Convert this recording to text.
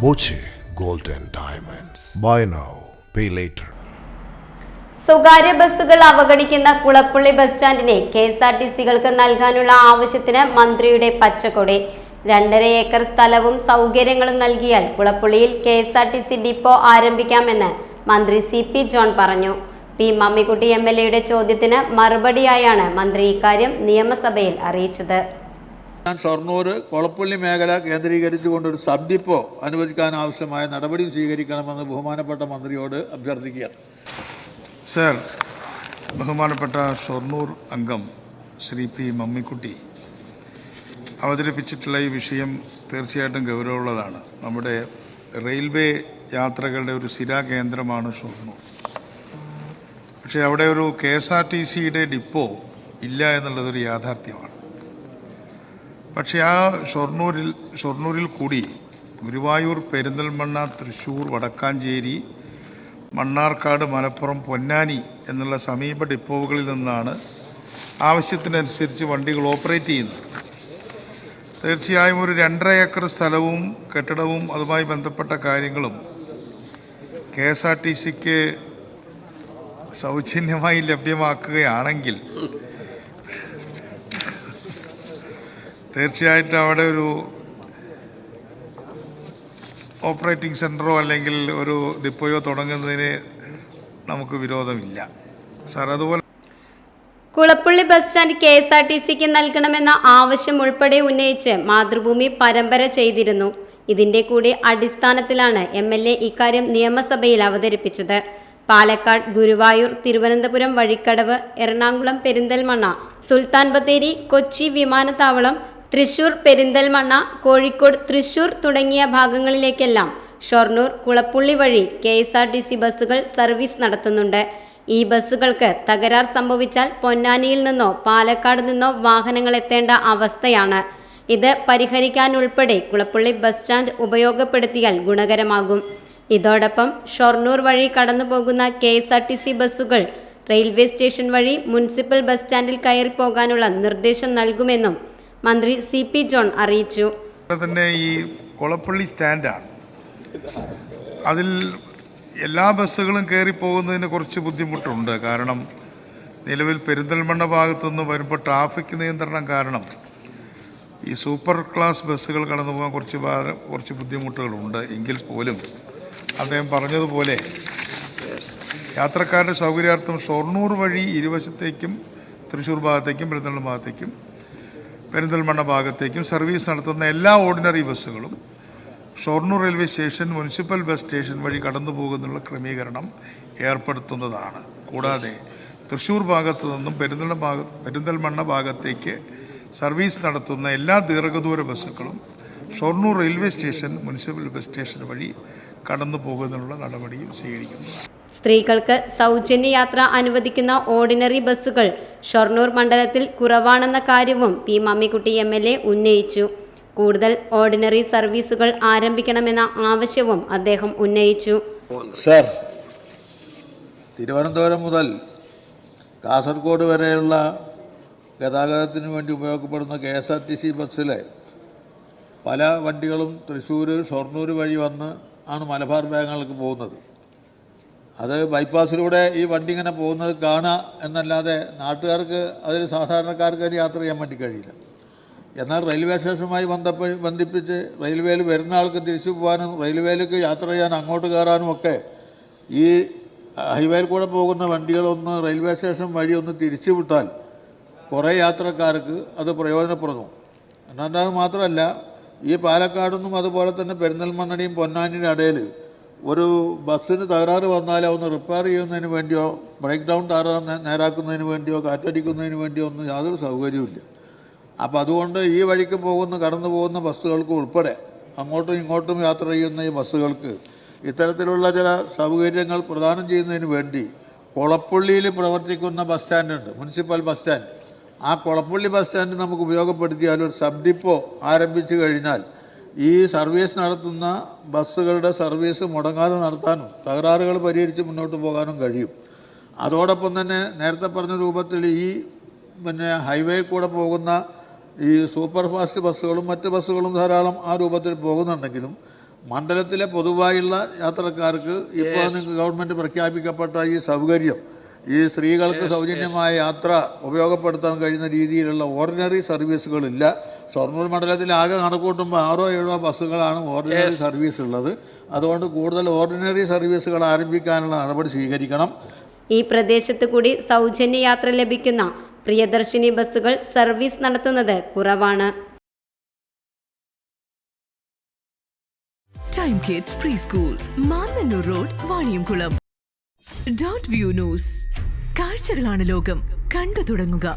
Boche Gold and Diamonds. Buy now, pay later. സ്വകാര്യ ബസ്സുകൾ അവഗണിക്കുന്ന കുളപ്പുള്ളി ബസ് സ്റ്റാൻഡിനെ KSRTC-കൾക്ക് നൽകാനുള്ള ആവശ്യത്തിന് മന്ത്രിയുടെ പച്ചക്കൊടി. 2.5 ഏക്കർ സ്ഥലവും സൗകര്യങ്ങളും നൽകിയാൽ കുളപ്പുള്ളിയിൽ KSRTC ഡിപ്പോ ആരംഭിക്കാമെന്ന് മന്ത്രി CP ജോൺ പറഞ്ഞു. P മമ്മിക്കുട്ടി MLA-യുടെ ചോദ്യത്തിന് മറുപടിയായാണ് മന്ത്രി ഇക്കാര്യം നിയമസഭയിൽ അറിയിച്ചത്. ഷൊർണൂർ കുളപ്പുള്ളി മേഖല കേന്ദ്രീകരിച്ചുകൊണ്ടൊരു സബ് ഡിപ്പോ അനുവദിക്കാൻ ആവശ്യമായ നടപടി സ്വീകരിക്കണമെന്ന് ബഹുമാനപ്പെട്ട മന്ത്രിയോട് അഭ്യർത്ഥിക്കുകയാണ്. സർ, ബഹുമാനപ്പെട്ട ഷൊർണൂർ അംഗം ശ്രീ P മമ്മിക്കുട്ടി അവതരിപ്പിച്ചിട്ടുള്ള ഈ വിഷയം തീർച്ചയായിട്ടും ഗൗരവമുള്ളതാണ്. നമ്മുടെ റെയിൽവേ യാത്രകളുടെ ഒരു സ്ഥിരാകേന്ദ്രമാണ് ഷൊർണൂർ. പക്ഷേ അവിടെ ഒരു KSRTC-യുടെ ഡിപ്പോ ഇല്ല എന്നുള്ളതൊരു യാഥാർത്ഥ്യമാണ്. പക്ഷേ ആ ഷൊർണൂരിൽ കൂടി ഗുരുവായൂർ, പെരിന്തൽമണ്ണ, തൃശ്ശൂർ, വടക്കാഞ്ചേരി, മണ്ണാർക്കാട്, മലപ്പുറം, പൊന്നാനി എന്നുള്ള സമീപ ഡിപ്പോകളിൽ നിന്നാണ് ആവശ്യത്തിനനുസരിച്ച് വണ്ടികൾ ഓപ്പറേറ്റ് ചെയ്യുന്നത്. തീർച്ചയായും ഒരു 2.5 ഏക്കർ സ്ഥലവും കെട്ടിടവും അതുമായി ബന്ധപ്പെട്ട കാര്യങ്ങളും KSRTC-ക്ക് സൗജന്യമായി ലഭ്യമാക്കുകയാണെങ്കിൽ തീർച്ചയായിട്ടും അവിടെ ഒരു ഓപ്പറേറ്റിംഗ് സെൻ്ററോ അല്ലെങ്കിൽ ഒരു ഡിപ്പോയോ തുടങ്ങുന്നതിന് നമുക്ക് വിരോധമില്ല സാർ. അതുപോലെ കുളപ്പുള്ളി ബസ് സ്റ്റാൻഡ് KSRTC-ക്ക് നൽകണമെന്ന ആവശ്യം ഉൾപ്പെടെ ഉന്നയിച്ച് മാതൃഭൂമി പരമ്പര ചെയ്തിരുന്നു. ഇതിന്റെ കൂടി അടിസ്ഥാനത്തിലാണ് MLA ഇക്കാര്യം നിയമസഭയിൽ അവതരിപ്പിച്ചത്. പാലക്കാട്, ഗുരുവായൂർ, തിരുവനന്തപുരം വഴിക്കടവ്, എറണാകുളം പെരിന്തൽമണ്ണ, സുൽത്താൻ ബത്തേരി, കൊച്ചി വിമാനത്താവളം, തൃശൂർ പെരിന്തൽമണ്ണ, കോഴിക്കോട് തൃശൂർ തുടങ്ങിയ ഭാഗങ്ങളിലേക്കെല്ലാം ഷൊർണൂർ കുളപ്പുള്ളി വഴി KSRTC ബസ്സുകൾ സർവീസ് നടത്തുന്നുണ്ട്. ഈ ബസ്സുകൾക്ക് തകരാർ സംഭവിച്ചാൽ പൊന്നാനിയിൽ നിന്നോ പാലക്കാട് നിന്നോ വാഹനങ്ങൾ എത്തേണ്ട അവസ്ഥയാണ്. ഇത് പരിഹരിക്കാനുൾപ്പെടെ കുളപ്പുള്ളി ബസ് സ്റ്റാൻഡ് ഉപയോഗപ്പെടുത്തിയാൽ ഗുണകരമാകും. ഇതോടൊപ്പം ഷൊർണൂർ വഴി കടന്നുപോകുന്ന KSRTC ബസ്സുകൾ റെയിൽവേ സ്റ്റേഷൻ വഴി മുനിസിപ്പൽ ബസ് സ്റ്റാൻഡിൽ കയറി പോകാനുള്ള നിർദ്ദേശം നൽകുമെന്നും മന്ത്രി CP ജോൺ അറിയിച്ചു. തന്നെ ഈ കുളപ്പള്ളി സ്റ്റാൻഡാണ്, അതിൽ എല്ലാ ബസ്സുകളും കയറി പോകുന്നതിന് കുറച്ച് ബുദ്ധിമുട്ടുണ്ട്. കാരണം നിലവിൽ പെരിന്തൽമണ്ണ ഭാഗത്തുനിന്ന് വരുമ്പോൾ ട്രാഫിക് നിയന്ത്രണം കാരണം ഈ സൂപ്പർ ക്ലാസ് ബസ്സുകൾ കടന്നു പോകാൻ കുറച്ച് ബുദ്ധിമുട്ടുകളുണ്ട്. എങ്കിൽ പോലും അദ്ദേഹം പറഞ്ഞതുപോലെ യാത്രക്കാരുടെ സൗകര്യാർത്ഥം ഷൊർണൂർ വഴി ഇരുവശത്തേക്കും തൃശ്ശൂർ ഭാഗത്തേക്കും പെരിന്തൽമണ്ണ ഭാഗത്തേക്കും സർവീസ് നടത്തുന്ന എല്ലാ ഓർഡിനറി ബസ്സുകളും Shoranur railway station, municipal bus station വഴി കടന്നു പോകുന്നുള്ള ക്രമീകരണം ഏർപ്പെടുത്തുന്നതാണ്. കൂടാതെ തൃശ്ശൂർ ഭാഗത്തു നിന്നും പെരിന്തൽമണ്ണ ഭാഗത്തേക്ക് സർവീസ് നടത്തുന്ന എല്ലാ ദീർഘദൂര ബസ്സുകളും Shoranur railway station, municipal bus station വഴി കടന്നു പോകുന്നതിനുള്ള നടപടിയും സ്വീകരിക്കുന്നതാണ്. സ്ത്രീകൾക്ക് സൗജന്യ യാത്ര അനുവദിക്കുന്ന ഓർഡിനറി ബസ്സുകൾ ഷൊർണൂർ മണ്ഡലത്തിൽ കുറവാണെന്ന കാര്യവും P മമ്മിക്കുട്ടി MLA ഉന്നയിച്ചു. കൂടുതൽ ഓർഡിനറി സർവീസുകൾ ആരംഭിക്കണമെന്ന ആവശ്യവും അദ്ദേഹം ഉന്നയിച്ചു. സർ, തിരുവനന്തപുരം മുതൽ കാസർഗോഡ് വരെയുള്ള ഗതാഗതത്തിന് വേണ്ടി ഉപയോഗപ്പെടുന്ന KSRTC ബസ്സിലെ പല വണ്ടികളും തൃശ്ശൂർ, ഷൊർണൂർ വഴി വന്ന് ആണ് മലബാർ ഭാഗങ്ങൾക്ക് പോകുന്നത്. അത് ബൈപ്പാസിലൂടെ ഈ വണ്ടി ഇങ്ങനെ പോകുന്നത് കാണുക എന്നല്ലാതെ നാട്ടുകാർക്ക്, അതിൽ സാധാരണക്കാർക്ക് അതിന് യാത്ര ചെയ്യാൻ വേണ്ടി കഴിയില്ല. എന്നാൽ റെയിൽവേ സ്റ്റേഷനുമായി ബന്ധിപ്പിച്ച് റെയിൽവേയിൽ വരുന്ന ആൾക്ക് തിരിച്ചു പോകാനും റെയിൽവേയിലേക്ക് യാത്ര ചെയ്യാൻ അങ്ങോട്ട് കയറാനും ഒക്കെ ഈ ഹൈവേയിൽ കൂടെ പോകുന്ന വണ്ടികളൊന്ന് റെയിൽവേ സ്റ്റേഷൻ വഴി ഒന്ന് തിരിച്ചു വിട്ടാൽ കുറേ യാത്രക്കാർക്ക് അത് പ്രയോജനപ്പെടുന്നു. എന്നാൽ അത് മാത്രമല്ല, ഈ പാലക്കാടും അതുപോലെ തന്നെ പെരിന്തൽമണ്ണയുടെയും പൊന്നാനിയുടെ ഇടയിൽ ഒരു ബസ്സിന് തകരാറ് വന്നാൽ ഒന്ന് റിപ്പയർ ചെയ്യുന്നതിന് വേണ്ടിയോ ബ്രേക്ക് ഡൗൺ നേരാക്കുന്നതിന് വേണ്ടിയോ കാറ്റടിക്കുന്നതിന് വേണ്ടിയോ ഒന്നും യാതൊരു സൗകര്യവുമില്ല. അപ്പോൾ അതുകൊണ്ട് ഈ വഴിക്ക് കടന്നു പോകുന്ന ബസ്സുകൾക്ക് ഉൾപ്പെടെ അങ്ങോട്ടും ഇങ്ങോട്ടും യാത്ര ചെയ്യുന്ന ഈ ബസ്സുകൾക്ക് ഇത്തരത്തിലുള്ള ചില സൗകര്യങ്ങൾ പ്രദാനം ചെയ്യുന്നതിന് വേണ്ടി കുളപ്പുള്ളിയിൽ പ്രവർത്തിക്കുന്ന ബസ് സ്റ്റാൻഡുണ്ട്, മുനിസിപ്പൽ ബസ് സ്റ്റാൻഡ്. ആ കുളപ്പുള്ളി ബസ് സ്റ്റാൻഡ് നമുക്ക് ഉപയോഗപ്പെടുത്തിയാൽ ഒരു സബ് ഡിപ്പോ ആരംഭിച്ചു കഴിഞ്ഞാൽ ഈ സർവീസ് നടത്തുന്ന ബസ്സുകളുടെ സർവീസ് മുടങ്ങാതെ നടത്താനും തകരാറുകൾ പരിഹരിച്ച് മുന്നോട്ട് പോകാനും കഴിയും. അതോടൊപ്പം തന്നെ നേരത്തെ പറഞ്ഞ രൂപത്തിൽ ഈ ഹൈവേയിൽ കൂടെ പോകുന്ന ഈ സൂപ്പർ ഫാസ്റ്റ് ബസ്സുകളും മറ്റ് ബസ്സുകളും ധാരാളം ആ രൂപത്തിൽ പോകുന്നുണ്ടെങ്കിലും മണ്ഡലത്തിലെ പൊതുവായുള്ള യാത്രക്കാർക്ക് ഇപ്പോൾ ഗവൺമെൻറ് പ്രഖ്യാപിക്കപ്പെട്ട ഈ സൗകര്യം, ഈ സ്ത്രീകൾക്ക് സൗജന്യമായ യാത്ര ഉപയോഗപ്പെടുത്താൻ കഴിയുന്ന രീതിയിലുള്ള ഓർഡിനറി സർവീസുകളില്ല. ഷൊർണൂർ മണ്ഡലത്തിൽ ആകെ കണക്കൂട്ടുമ്പോൾ 6-7 ബസ്സുകളാണ് ഓർഡിനറി സർവീസ് ഉള്ളത്. അതുകൊണ്ട് കൂടുതൽ ഓർഡിനറി സർവീസുകൾ ആരംഭിക്കാനുള്ള നടപടി സ്വീകരിക്കണം. ഈ പ്രദേശത്ത് കൂടി സൗജന്യ യാത്ര ലഭിക്കുന്ന പ്രിയദർശിനി ബസ്സുകൾ സർവീസ് നടത്തുന്നത് കുറവാണ്. Time kids pre school, Mannannur road, Vaniyamkulam. Dot view news. കാഴ്ചകളാണ് ലോകം, കണ്ടു തുടങ്ങുക.